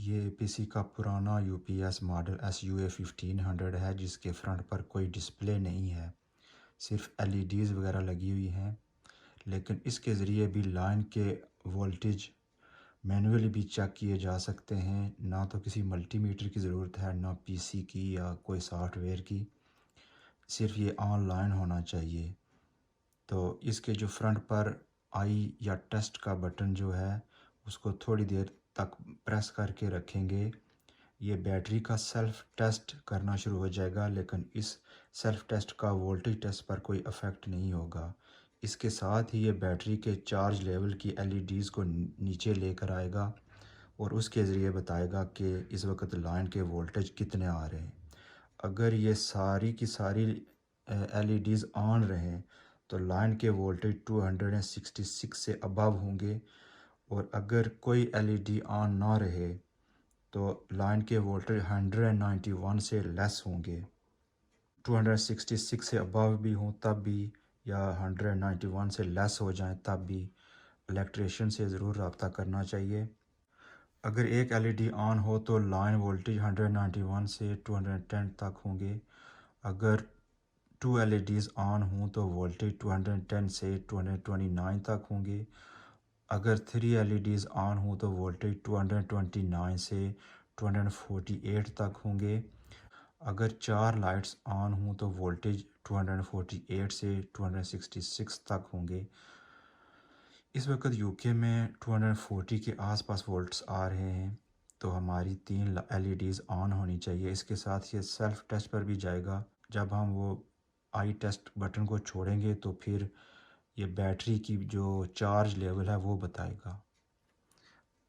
ये पीसी का पुराना यूपीएस मॉडल SUA 1500 है, जिसके फ्रंट पर कोई डिस्प्ले नहीं है, सिर्फ एलईडीज़ वगैरह लगी हुई हैं। लेकिन इसके ज़रिए भी लाइन के वोल्टेज मैनुअली भी चेक किए जा सकते हैं। ना तो किसी मल्टीमीटर की ज़रूरत है, ना पीसी की या कोई सॉफ्टवेयर की, सिर्फ ये ऑनलाइन होना चाहिए। तो इसके जो फ्रंट पर आई या टेस्ट का बटन जो है, उसको थोड़ी देर तक प्रेस करके रखेंगे। ये बैटरी का सेल्फ टेस्ट करना शुरू हो जाएगा, लेकिन इस सेल्फ टेस्ट का वोल्टेज टेस्ट पर कोई इफ़ेक्ट नहीं होगा। इसके साथ ही ये बैटरी के चार्ज लेवल की एलईडीज़ को नीचे लेकर आएगा और उसके ज़रिए बताएगा कि इस वक्त लाइन के वोल्टेज कितने आ रहे हैं। अगर ये सारी की सारी एलईडीज़ ऑन रहें तो लाइन के वोल्टेज 266 से अबव होंगे, और अगर कोई एलईडी ऑन ना रहे तो लाइन के वोल्टेज 191 से लेस होंगे। 266 से अबव भी हों तब भी, या 191 से लेस हो जाएं तब भी इलेक्ट्रीशियन से ज़रूर रब्ता करना चाहिए। अगर एक एलईडी ऑन हो तो लाइन वोल्टेज 191 से 210 तक होंगे। अगर 2 एलईडीज़ ऑन हों तो वोल्टेज 210 से 229 तक होंगे। अगर 3 एलईडीज़ ऑन हो तो वोल्टेज 229 से 248 तक होंगे। अगर 4 लाइट्स ऑन हों तो वोल्टेज 248 से 266 तक होंगे। इस वक्त यूके में 240 के आसपास वोल्ट्स आ रहे हैं, तो हमारी 3 एलईडीज़ ऑन होनी चाहिए। इसके साथ ये सेल्फ टेस्ट पर भी जाएगा। जब हम वो आई टेस्ट बटन को छोड़ेंगे तो फिर ये बैटरी की जो चार्ज लेवल है वो बताएगा।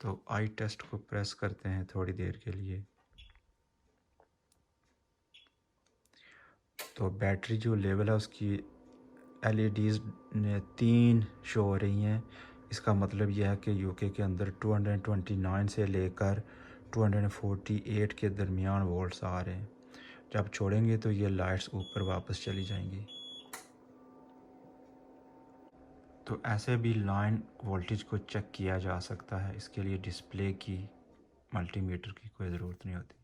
तो आई टेस्ट को प्रेस करते हैं थोड़ी देर के लिए। तो बैटरी जो लेवल है उसकी एलईडीज़ ने 3 शो हो रही हैं। इसका मतलब यह है कि यूके के अंदर 229 से लेकर 248 के दरमियान वोल्ट्स आ रहे हैं। जब छोड़ेंगे तो ये लाइट्स ऊपर वापस चली जाएंगी। तो ऐसे भी लाइन वोल्टेज को चेक किया जा सकता है। इसके लिए डिस्प्ले की, मल्टीमीटर की कोई ज़रूरत नहीं होती।